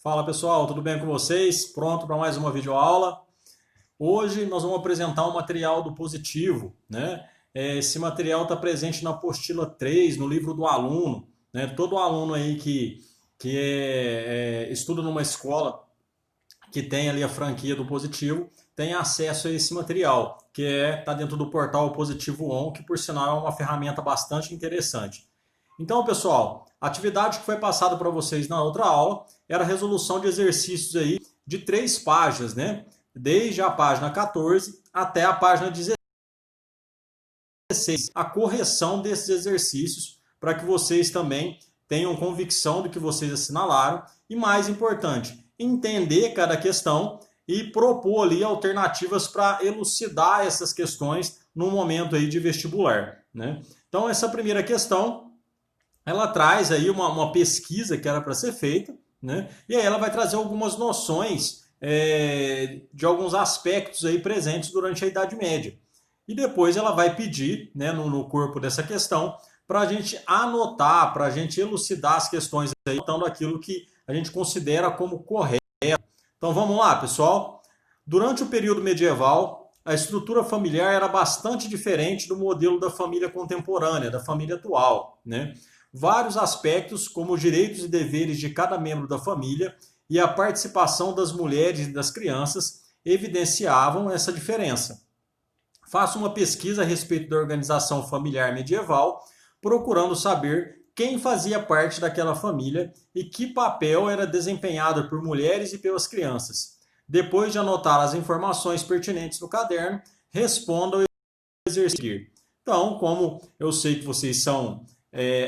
Fala pessoal, tudo bem com vocês? Pronto para mais uma videoaula? Hoje nós vamos apresentar um material do Positivo, né? Esse material está presente na apostila 3, no livro do aluno, né? Todo aluno aí que estuda numa escola que tem ali a franquia do Positivo tem acesso a esse material, que está dentro do portal Positivo On, que por sinal é uma ferramenta bastante interessante. Então, pessoal, a atividade que foi passada para vocês na outra aula era a resolução de exercícios aí de 3 páginas, né? Desde a página 14 até a página 16. A correção desses exercícios para que vocês também tenham convicção do que vocês assinalaram e, mais importante, entender cada questão e propor ali alternativas para elucidar essas questões no momento aí de vestibular, né? Então, essa primeira questão ela traz aí uma pesquisa que era para ser feita, né? E aí ela vai trazer algumas noções de alguns aspectos aí presentes durante a Idade Média. E depois ela vai pedir, né, no corpo dessa questão, para a gente anotar, para a gente elucidar as questões, aí, anotando aquilo que a gente considera como correto. Então vamos lá, pessoal. Durante o período medieval, a estrutura familiar era bastante diferente do modelo da família contemporânea, da família atual, né? Vários aspectos, como os direitos e deveres de cada membro da família e a participação das mulheres e das crianças, evidenciavam essa diferença. Faça uma pesquisa a respeito da organização familiar medieval, procurando saber quem fazia parte daquela família e que papel era desempenhado por mulheres e pelas crianças. Depois de anotar as informações pertinentes no caderno, responda o exercício. Então, como eu sei que vocês são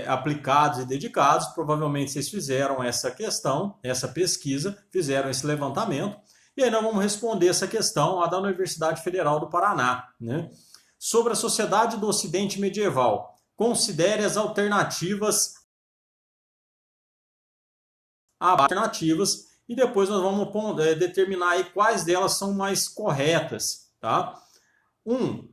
aplicados e dedicados, provavelmente vocês fizeram essa questão, essa pesquisa, fizeram esse levantamento, e aí nós vamos responder essa questão lá da Universidade Federal do Paraná, né? Sobre a sociedade do Ocidente medieval. Considere as alternativas e depois nós vamos determinar aí quais delas são mais corretas, tá? 1.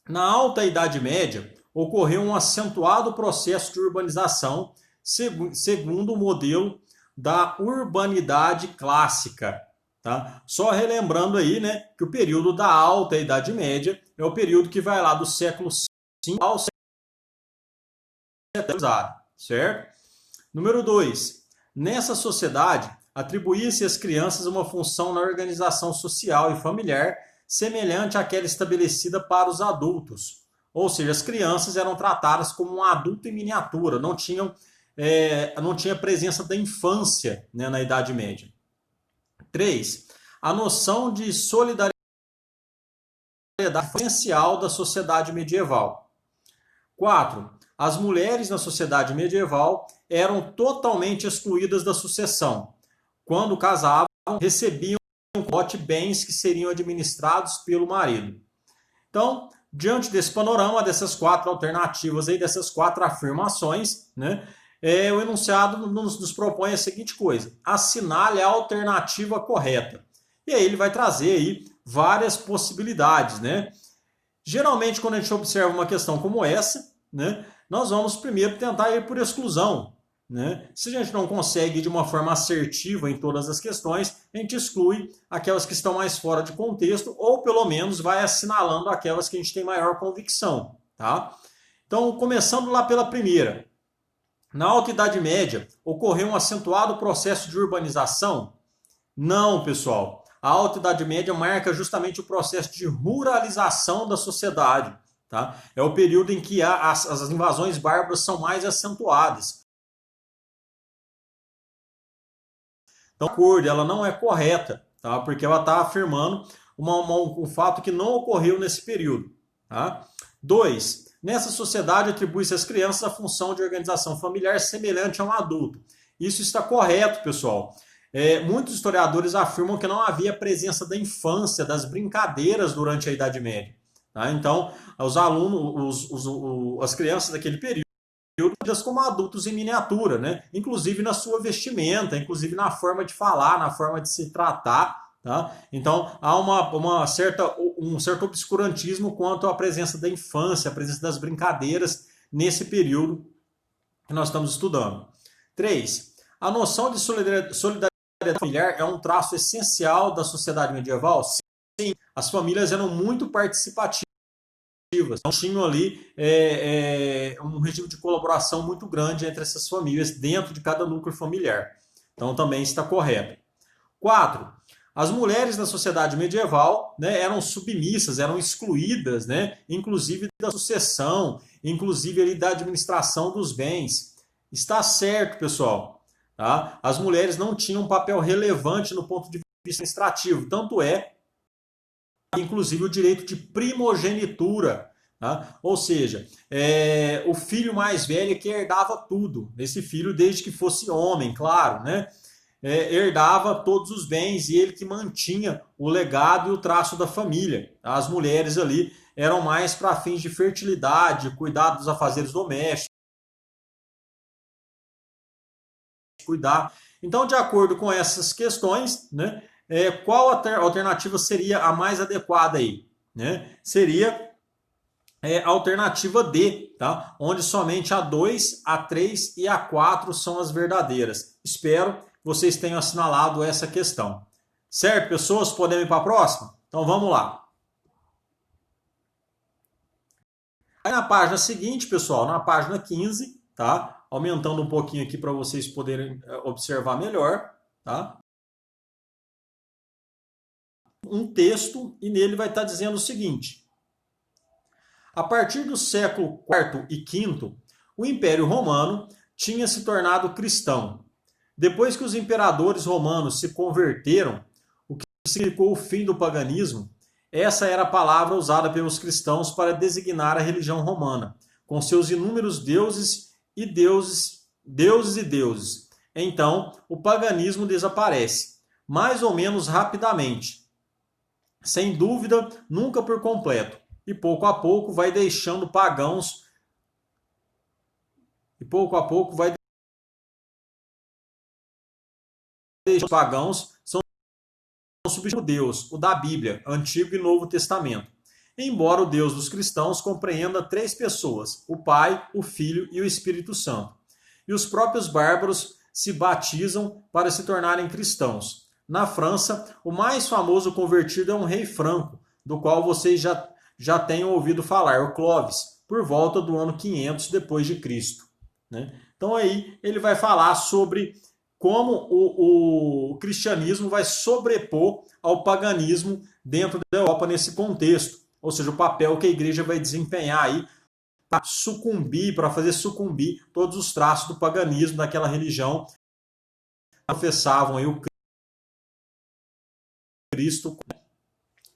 Na Alta Idade Média, ocorreu um acentuado processo de urbanização segundo o modelo da urbanidade clássica. Tá? Só relembrando aí, né, que o período da Alta Idade Média é o período que vai lá do século V ao século VII, certo? Número 2. Nessa sociedade, atribuía-se às crianças uma função na organização social e familiar semelhante àquela estabelecida para os adultos. Ou seja, as crianças eram tratadas como um adulto em miniatura, não tinha presença da infância, né, na Idade Média. 3. A noção de solidariedade essencial da sociedade medieval. 4. As mulheres na sociedade medieval eram totalmente excluídas da sucessão. Quando casavam, recebiam bens que seriam administrados pelo marido. Então, diante desse panorama, dessas 4 alternativas, aí, dessas 4 afirmações, né, o enunciado nos propõe a seguinte coisa: assinale a alternativa correta. E aí ele vai trazer aí várias possibilidades, né? Geralmente, quando a gente observa uma questão como essa, né, nós vamos primeiro tentar ir por exclusão, né? Se a gente não consegue ir de uma forma assertiva em todas as questões, a gente exclui aquelas que estão mais fora de contexto ou pelo menos vai assinalando aquelas que a gente tem maior convicção, tá? Então, começando lá pela primeira. Na Alta Idade Média, ocorreu um acentuado processo de urbanização? Não, pessoal. A Alta Idade Média marca justamente o processo de ruralização da sociedade. Tá? É o período em que as invasões bárbaras são mais acentuadas. Então, a cor ela não é correta, tá? Porque ela está afirmando um fato que não ocorreu nesse período. Tá? 2. Nessa sociedade, atribui-se às crianças a função de organização familiar semelhante a um adulto. Isso está correto, pessoal. Muitos historiadores afirmam que não havia presença da infância, das brincadeiras durante a Idade Média. Tá? Então, os alunos, as crianças daquele período, como adultos em miniatura, né? Inclusive na sua vestimenta, inclusive na forma de falar, na forma de se tratar. Tá? Então, há um certo obscurantismo quanto à presença da infância, a presença das brincadeiras nesse período que nós estamos estudando. 3. A noção de solidariedade familiar é um traço essencial da sociedade medieval? Sim, as famílias eram muito participativas, então tinham ali um regime de colaboração muito grande entre essas famílias dentro de cada núcleo familiar. Então também está correto. 4. As mulheres na sociedade medieval, né, eram submissas, eram excluídas, né, inclusive da sucessão, inclusive ali da administração dos bens. Está certo, pessoal. Tá? As mulheres não tinham um papel relevante no ponto de vista administrativo, tanto é, inclusive, o direito de primogenitura. Tá? Ou seja, o filho mais velho que herdava tudo. Esse filho, desde que fosse homem, claro, né? Herdava todos os bens e ele que mantinha o legado e o traço da família. As mulheres ali eram mais para fins de fertilidade, cuidar dos afazeres domésticos, cuidar. Então, de acordo com essas questões, né, qual alternativa seria a mais adequada aí? Né? Seria a alternativa D, tá? Onde somente a 2, a 3 e a 4 são as verdadeiras. Espero vocês tenham assinalado essa questão. Certo, pessoas? Podemos ir para a próxima? Então vamos lá. Aí na página seguinte, pessoal, na página 15, tá? Aumentando um pouquinho aqui para vocês poderem observar melhor, tá? Um texto e nele vai estar dizendo o seguinte: a partir do século IV e V, o Império Romano tinha se tornado cristão. Depois que os imperadores romanos se converteram, o que significou o fim do paganismo, essa era a palavra usada pelos cristãos para designar a religião romana, com seus inúmeros deuses e deuses. Então, o paganismo desaparece, mais ou menos rapidamente. Sem dúvida, nunca por completo. E pouco a pouco vai deixando pagãos. E pouco a pouco vai deixando pagãos são substituídos por Deus, o da Bíblia, Antigo e Novo Testamento. Embora o Deus dos cristãos compreenda 3 pessoas, o Pai, o Filho e o Espírito Santo. E os próprios bárbaros se batizam para se tornarem cristãos. Na França, o mais famoso convertido é um rei franco, do qual vocês já tenham ouvido falar, o Clovis, por volta do ano 500 depois de Cristo. Né? Então aí ele vai falar sobre como o cristianismo vai sobrepor ao paganismo dentro da Europa nesse contexto. Ou seja, o papel que a igreja vai desempenhar aí para sucumbir, para fazer sucumbir todos os traços do paganismo daquela religião que professavam aí o Cristo.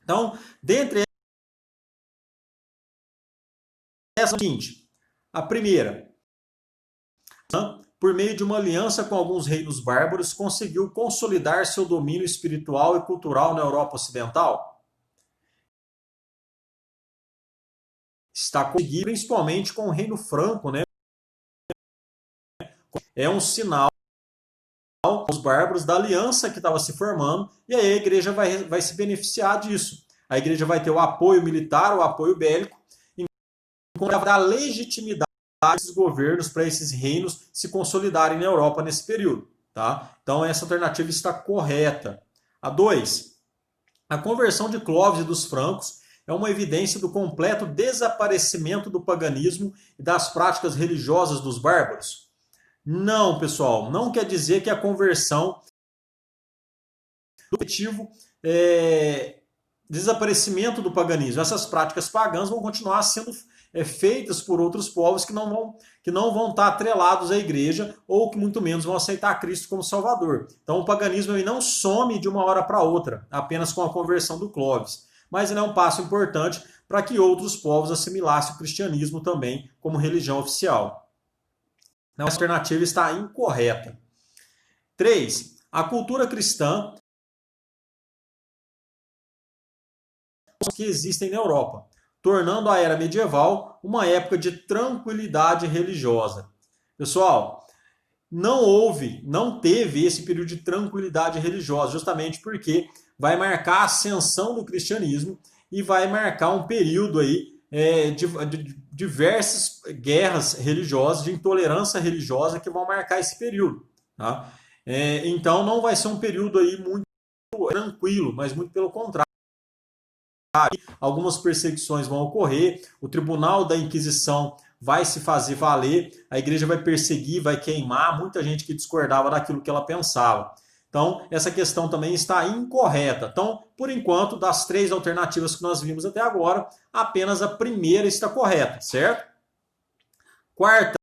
Então, dentre essas, a seguinte, a primeira, por meio de uma aliança com alguns reinos bárbaros, conseguiu consolidar seu domínio espiritual e cultural na Europa Ocidental? Está conseguindo, principalmente com o reino franco, né? É um sinal aos bárbaros da aliança que estava se formando, e aí a igreja vai se beneficiar disso. A igreja vai ter o apoio militar, o apoio bélico, enquanto vai dar legitimidade a esses governos, para esses reinos se consolidarem na Europa nesse período. Tá? Então essa alternativa está correta. A 2. A conversão de Clovis e dos francos é uma evidência do completo desaparecimento do paganismo e das práticas religiosas dos bárbaros? Não, pessoal, não quer dizer que a conversão do objetivo desaparecimento do paganismo. Essas práticas pagãs vão continuar sendo feitas por outros povos que não vão estar atrelados à igreja ou que muito menos vão aceitar Cristo como Salvador. Então o paganismo ele não some de uma hora para outra, apenas com a conversão do Clovis. Mas ele é um passo importante para que outros povos assimilassem o cristianismo também como religião oficial. Então, a alternativa está incorreta. 3. A cultura cristã que existem na Europa, tornando a era medieval uma época de tranquilidade religiosa. Pessoal, não teve esse período de tranquilidade religiosa, justamente porque vai marcar a ascensão do cristianismo e vai marcar um período aí de diversas guerras religiosas, de intolerância religiosa que vão marcar esse período. Tá? Então não vai ser um período aí muito tranquilo, mas muito pelo contrário. Algumas perseguições vão ocorrer, o tribunal da Inquisição vai se fazer valer, a igreja vai perseguir, vai queimar muita gente que discordava daquilo que ela pensava. Então, essa questão também está incorreta. Então, por enquanto, das 3 alternativas que nós vimos até agora, apenas a primeira está correta, certo? Quarta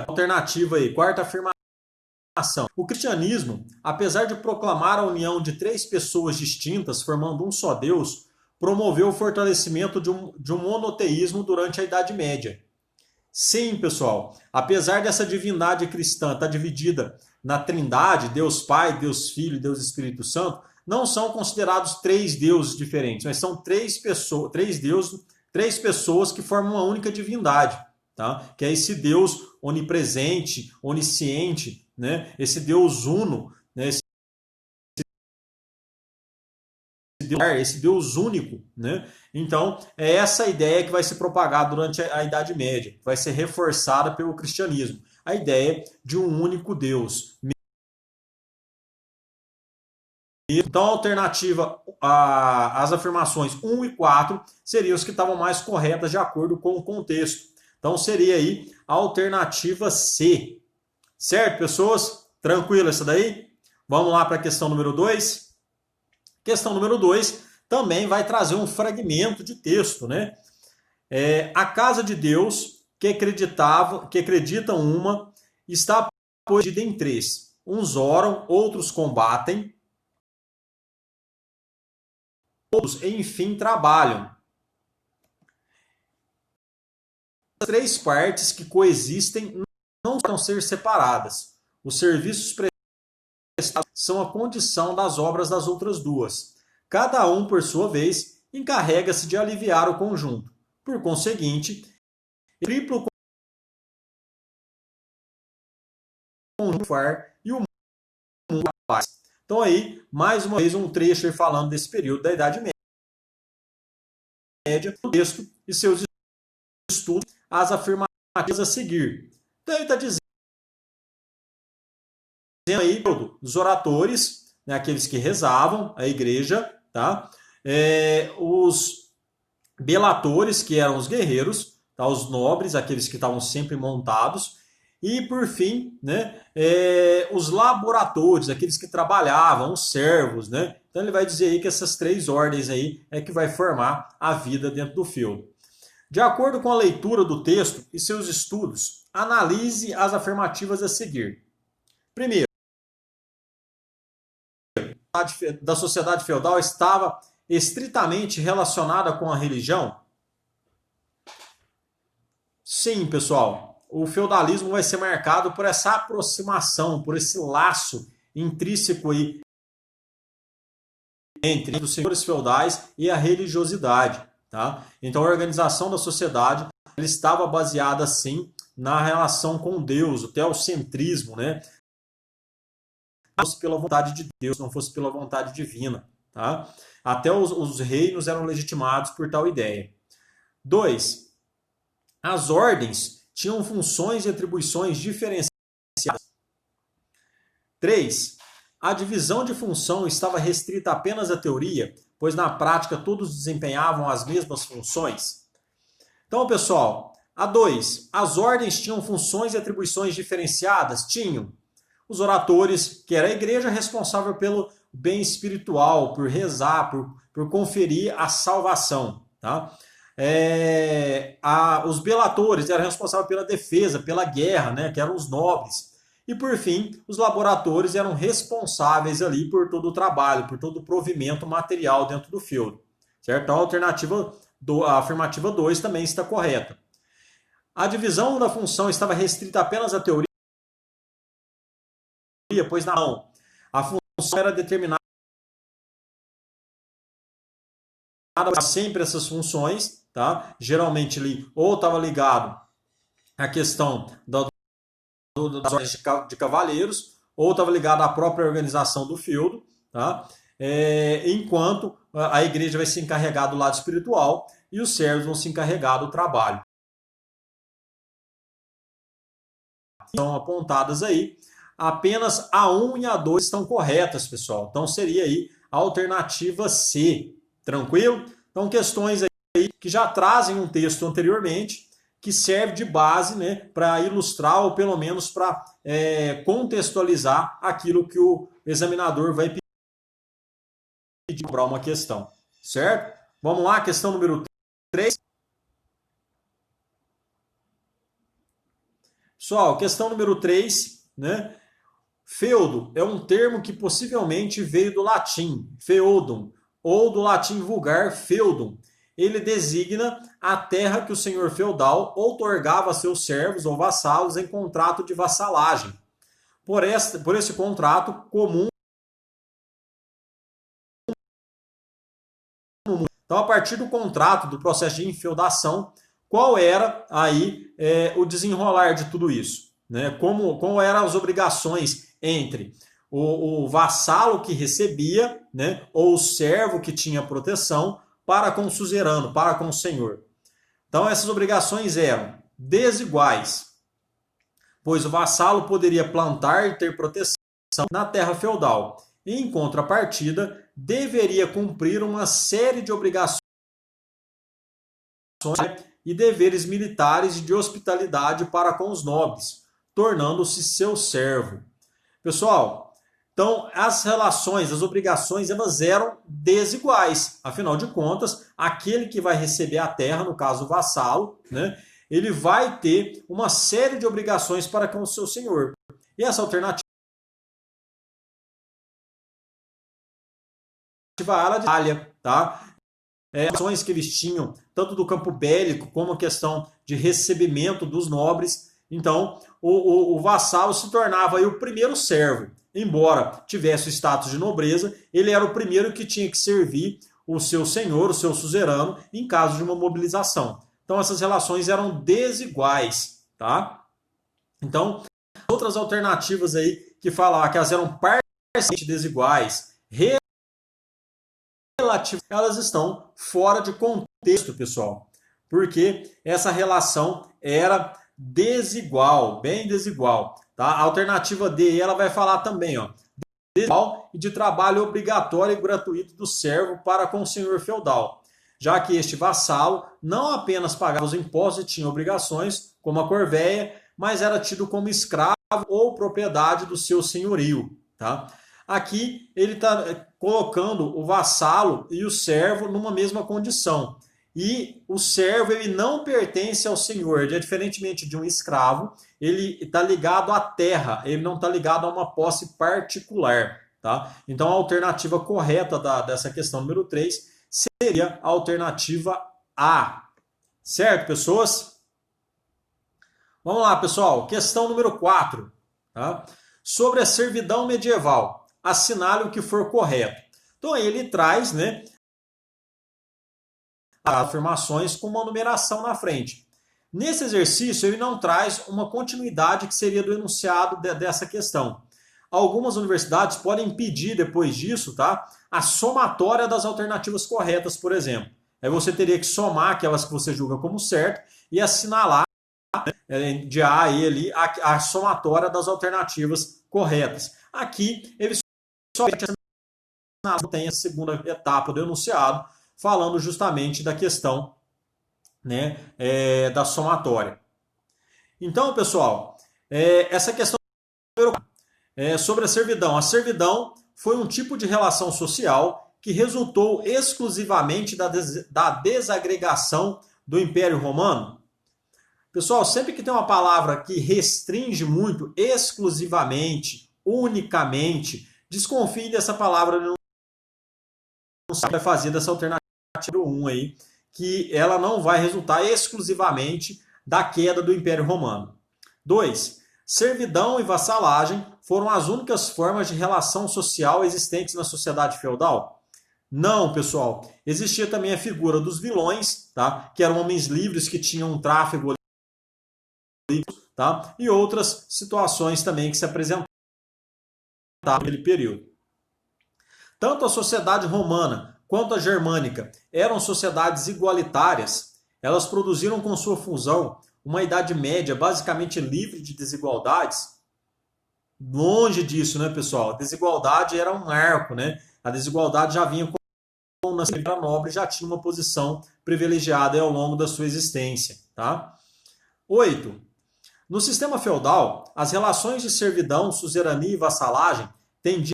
alternativa aí, quarta afirmação. O cristianismo, apesar de proclamar a união de 3 pessoas distintas, formando um só Deus, promoveu o fortalecimento de um monoteísmo durante a Idade Média. Sim, pessoal, apesar dessa divindade cristã estar dividida na Trindade, Deus Pai, Deus Filho e Deus Espírito Santo, não são considerados 3 deuses diferentes, mas são 3 pessoas, 3 deuses, 3 pessoas que formam uma única divindade, tá? Que é esse Deus onipresente, onisciente, né? Esse Deus uno, né? Esse Deus único, né? Então, é essa ideia que vai se propagar durante a Idade Média, vai ser reforçada pelo cristianismo. A ideia de um único Deus. Então, a alternativa, as afirmações 1 e 4 seriam as que estavam mais corretas de acordo com o contexto. Então, seria aí a alternativa C. Certo, pessoas? Tranquilo essa daí? Vamos lá para a questão número 2. Questão número 2 também vai trazer um fragmento de texto, né? A casa de Deus, que acreditam uma, está dividida em 3. Uns oram, outros combatem, outros, enfim, trabalham. As 3 partes que coexistem não podem ser separadas. Os serviços prestados são a condição das obras das outras 2. Cada um, por sua vez, encarrega-se de aliviar o conjunto. Por conseguinte, triplo conjunto e o mundo paz. Então aí, mais uma vez, um trecho falando desse período da Idade Média, o texto e seus estudos, as afirmativas a seguir. Então ele está dizendo aí os oratores, né, aqueles que rezavam, a igreja, tá? Os belatores, que eram os guerreiros, tá? Os nobres, aqueles que estavam sempre montados, e por fim, né, os laboratores, aqueles que trabalhavam, os servos, né? Então ele vai dizer aí que essas 3 ordens aí é que vai formar a vida dentro do feudo. De acordo com a leitura do texto e seus estudos, analise as afirmativas a seguir. Primeiro, da sociedade feudal estava estritamente relacionada com a religião? Sim, pessoal. O feudalismo vai ser marcado por essa aproximação, por esse laço intrínseco aí entre os senhores feudais e a religiosidade, tá? Então a organização da sociedade ela estava baseada sim na relação com Deus, o teocentrismo, né? Não fosse pela vontade de Deus, não fosse pela vontade divina, tá? Até os reinos eram legitimados por tal ideia. 2. As ordens tinham funções e atribuições diferenciadas. 3. A divisão de função estava restrita apenas à teoria, pois na prática todos desempenhavam as mesmas funções. Então, pessoal, a 2. As ordens tinham funções e atribuições diferenciadas? Tinham. Os oratores, que era a igreja responsável pelo bem espiritual, por rezar, por conferir a salvação, tá? Os belatores eram responsáveis pela defesa, pela guerra, né, que eram os nobres. E por fim, os laboratores eram responsáveis ali por todo o trabalho, por todo o provimento material dentro do feudo. Certo? A afirmativa 2 também está correta. A divisão da função estava restrita apenas à teoria, pois não. A função era determinada sempre essas funções, tá? Geralmente ali ou estava ligado à questão das ordens de cavaleiros, ou estava ligado à própria organização do feudo, tá? Enquanto a igreja vai se encarregar do lado espiritual e os servos vão se encarregar do trabalho. São apontadas aí. apenas a 1 e a 2 estão corretas, pessoal. Então seria aí a alternativa C. Tranquilo? Então questões aí que já trazem um texto anteriormente, que serve de base, né, para ilustrar ou pelo menos para contextualizar aquilo que o examinador vai pedir para uma questão. Certo? Vamos lá, questão número 3. Pessoal, questão número 3, né? Feudo é um termo que possivelmente veio do latim feudum ou do latim vulgar feudum. Ele designa a terra que o senhor feudal outorgava a seus servos ou vassalos em contrato de vassalagem. Por esse contrato comum. Então, a partir do contrato, do processo de enfeudação, qual era aí o desenrolar de tudo isso? Né? Como eram as obrigações entre o vassalo que recebia, né, ou o servo que tinha proteção para com o suzerano, para com o senhor. Então essas obrigações eram desiguais, pois o vassalo poderia plantar e ter proteção na terra feudal. E, em contrapartida, deveria cumprir uma série de obrigações e deveres militares e de hospitalidade para com os nobres, tornando-se seu servo. Pessoal, então as relações, as obrigações, elas eram desiguais. Afinal de contas, aquele que vai receber a terra, no caso o vassalo, né, ele vai ter uma série de obrigações para com o seu senhor. E essa alternativa ela de Itália, tá? Ações que eles tinham, tanto do campo bélico como a questão de recebimento dos nobres. Então, o vassalo se tornava aí o primeiro servo. Embora tivesse o status de nobreza, ele era o primeiro que tinha que servir o seu senhor, o seu suzerano, em caso de uma mobilização. Então, essas relações eram desiguais, tá? Então, outras alternativas aí que falavam que elas eram parcialmente desiguais, elas estão fora de contexto, pessoal, porque essa relação era desigual, bem desigual. Tá? A alternativa D, ela vai falar também, ó, desigual e de trabalho obrigatório e gratuito do servo para com o senhor feudal, já que este vassalo não apenas pagava os impostos e tinha obrigações, como a corvéia, mas era tido como escravo ou propriedade do seu senhorio. Tá? Aqui ele está colocando o vassalo e o servo numa mesma condição. E o servo ele não pertence ao senhor, diferentemente de um escravo, ele está ligado à terra, ele não está ligado a uma posse particular. Tá? Então a alternativa correta dessa questão número 3 seria a alternativa A. Certo, pessoas? Vamos lá, pessoal. Questão número 4. Tá? Sobre a servidão medieval. Assinale o que for correto. Então aí ele traz, né, as afirmações com uma numeração na frente. Nesse exercício ele não traz uma continuidade que seria do enunciado dessa questão. Algumas universidades podem pedir depois disso, tá, a somatória das alternativas corretas, por exemplo. Aí você teria que somar aquelas que você julga como certo e assinalar, né, de A a E ali a somatória das alternativas corretas. Aqui ele somente tem a segunda etapa do enunciado, falando justamente da questão, né, da somatória. Então, pessoal, essa questão sobre a servidão. A servidão foi um tipo de relação social que resultou exclusivamente da desagregação do Império Romano. Pessoal, sempre que tem uma palavra que restringe muito, exclusivamente, unicamente, desconfie dessa palavra, não vai fazer dessa alternativa 1 aí, que ela não vai resultar exclusivamente da queda do Império Romano. 2. Servidão e vassalagem foram as únicas formas de relação social existentes na sociedade feudal? Não, pessoal. Existia também a figura dos vilões, tá? Que eram homens livres que tinham um tráfego, tá? E outras situações também que se apresentavam naquele período. Tanto a sociedade romana quanto a germânica eram sociedades igualitárias. Elas produziram com sua fusão uma Idade Média basicamente livre de desigualdades. Longe disso, né, pessoal? A desigualdade era um marco, né? A desigualdade já vinha com o nascimento da nobre, já tinha uma posição privilegiada ao longo da sua existência, tá? 8. No sistema feudal, as relações de servidão, suzerania e vassalagem tendiam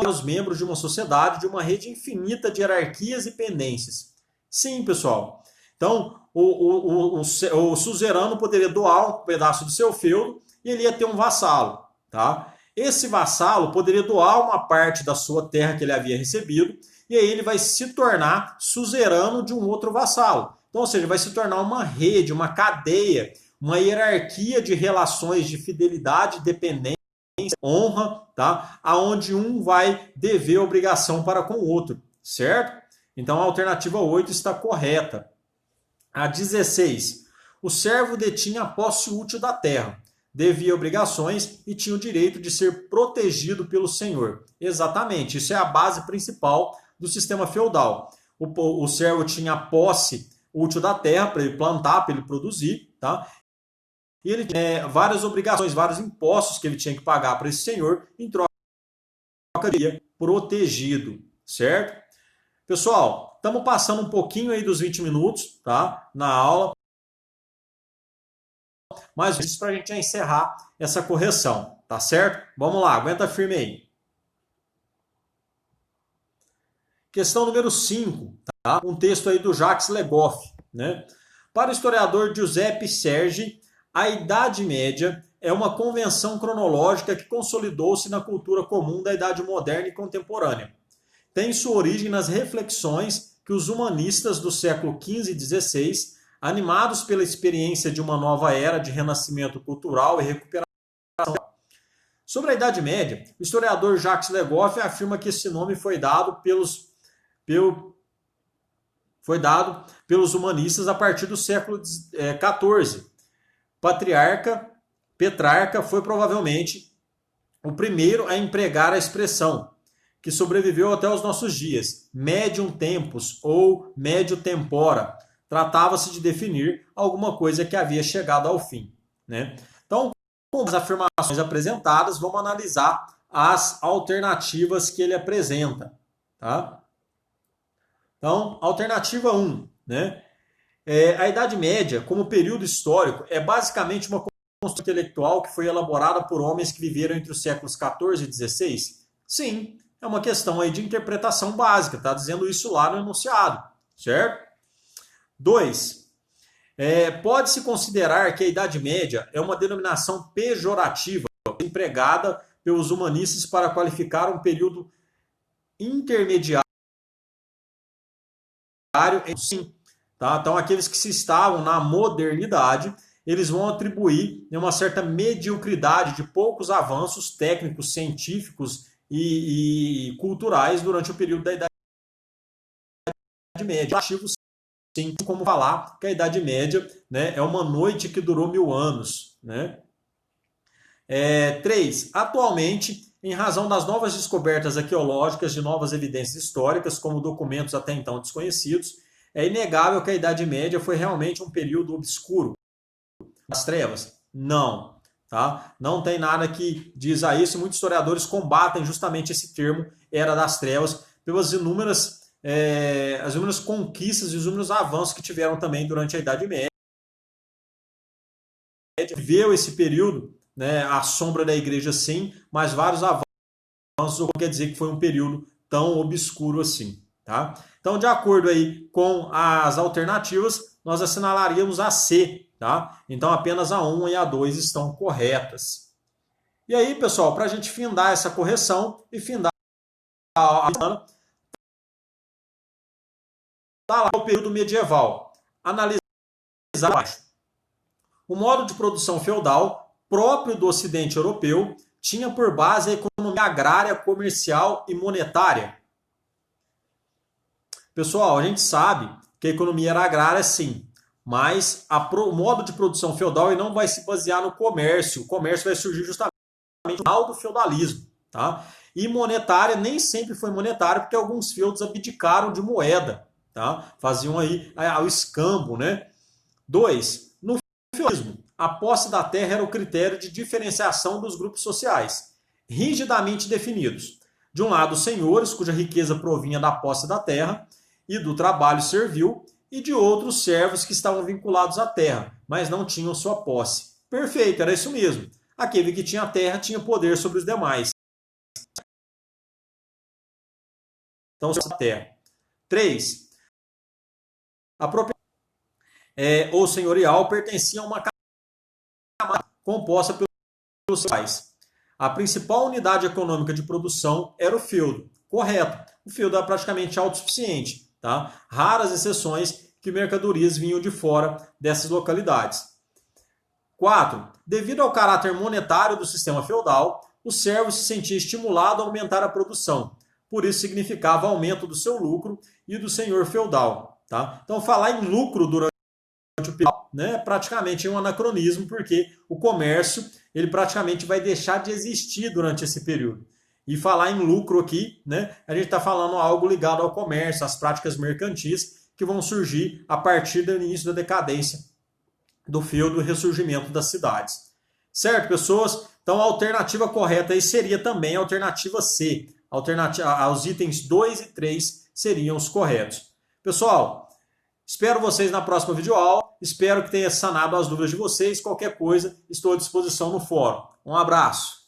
aos membros de uma sociedade de uma rede infinita de hierarquias e pendências. Sim, pessoal. Então, o suzerano poderia doar um pedaço do seu feudo e ele ia ter um vassalo. Tá? Esse vassalo poderia doar uma parte da sua terra que ele havia recebido e aí ele vai se tornar suzerano de um outro vassalo. Então, ou seja, vai se tornar uma rede, uma cadeia, uma hierarquia de relações de fidelidade, dependência, honra, tá? Aonde um vai dever obrigação para com o outro, certo? Então a alternativa 8 está correta. A 16. O servo detinha a posse útil da terra, devia obrigações e tinha o direito de ser protegido pelo senhor. Exatamente, isso é a base principal do sistema feudal. O servo tinha a posse útil da terra para ele plantar, para ele produzir, tá? E ele tinha várias obrigações, vários impostos que ele tinha que pagar para esse senhor, em troca de protegido, certo? Pessoal, estamos passando um pouquinho aí dos 20 minutos, tá? Na aula. Mas isso para a gente encerrar essa correção, tá certo? Vamos lá, aguenta firme aí. Questão número 5, tá? Um texto aí do Jacques Le Goff, né? Para o historiador Giuseppe Sergi, a Idade Média é uma convenção cronológica que consolidou-se na cultura comum da Idade Moderna e Contemporânea. Tem sua origem nas reflexões que os humanistas do século XV e XVI, animados pela experiência de uma nova era de renascimento cultural e recuperação. Sobre a Idade Média, o historiador Jacques Le Goff afirma que esse nome foi dado pelos humanistas a partir do século XIV. Petrarca foi provavelmente o primeiro a empregar a expressão, que sobreviveu até os nossos dias, medium tempus ou medio tempora. Tratava-se de definir alguma coisa que havia chegado ao fim, né? Então, com as afirmações apresentadas, vamos analisar as alternativas que ele apresenta, tá? Então, alternativa 1, né? A Idade Média, como período histórico, é basicamente uma construção intelectual que foi elaborada por homens que viveram entre os séculos XIV e XVI? Sim, é uma questão aí de interpretação básica, está dizendo isso lá no enunciado, certo? 2. Pode-se considerar que a Idade Média é uma denominação pejorativa empregada pelos humanistas para qualificar um período intermediário. Sim, tá? Então, aqueles que se estavam na modernidade, eles vão atribuir uma certa mediocridade de poucos avanços técnicos, científicos e culturais durante o período da Idade Média. Sim, como falar que a Idade Média, né, é uma noite que durou 1000 anos. Né? 3. Atualmente, em razão das novas descobertas arqueológicas de novas evidências históricas, como documentos até então desconhecidos, é inegável que a Idade Média foi realmente um período obscuro das trevas? Não. Tá? Não tem nada que diz a isso, e muitos historiadores combatem justamente esse termo, Era das Trevas, pelas as inúmeras conquistas e os inúmeros avanços que tiveram também durante a Idade Média. Viveu esse período, né, à sombra da igreja sim, mas vários avanços não quer dizer que foi um período tão obscuro assim. Tá? Então, de acordo aí com as alternativas, nós assinalaríamos a C. Tá? Então, apenas a 1 e a 2 estão corretas. E aí, pessoal, para a gente findar essa correção e findar a semana, está lá o período medieval. Analisar abaixo. O modo de produção feudal próprio do Ocidente europeu tinha por base a economia agrária, comercial e monetária. Pessoal, a gente sabe que a economia era agrária sim, mas o modo de produção feudal ele não vai se basear no comércio. O comércio vai surgir justamente no final do feudalismo. Tá? E monetária nem sempre foi monetária, porque alguns feudos abdicaram de moeda. Tá? Faziam aí o escambo. Né? 2. No feudalismo, a posse da terra era o critério de diferenciação dos grupos sociais. rigidamente definidos. De um lado, os senhores, cuja riqueza provinha da posse da terra e do trabalho servil, e de outros servos que estavam vinculados à terra, mas não tinham sua posse. Perfeito, era isso mesmo. Aquele que tinha terra tinha poder sobre os demais. Então, a terra. 3. A propriedade ou senhorial pertencia a uma camada composta pelos pais. A principal unidade econômica de produção era o feudo. Correto. O feudo era praticamente autossuficiente. Tá? Raras exceções que mercadorias vinham de fora dessas localidades. 4. Devido ao caráter monetário do sistema feudal, o servo se sentia estimulado a aumentar a produção. Por isso significava aumento do seu lucro e do senhor feudal. Tá? Então, falar em lucro durante o período, né, praticamente é um anacronismo, porque o comércio ele praticamente vai deixar de existir durante esse período. E falar em lucro aqui, né, a gente está falando algo ligado ao comércio, às práticas mercantis que vão surgir a partir do início da decadência do feudo e ressurgimento das cidades. Certo, pessoas? Então a alternativa correta aí seria também a alternativa C. Os itens 2 e 3 seriam os corretos. Pessoal, espero vocês na próxima videoaula. Espero que tenha sanado as dúvidas de vocês. Qualquer coisa, estou à disposição no fórum. Um abraço.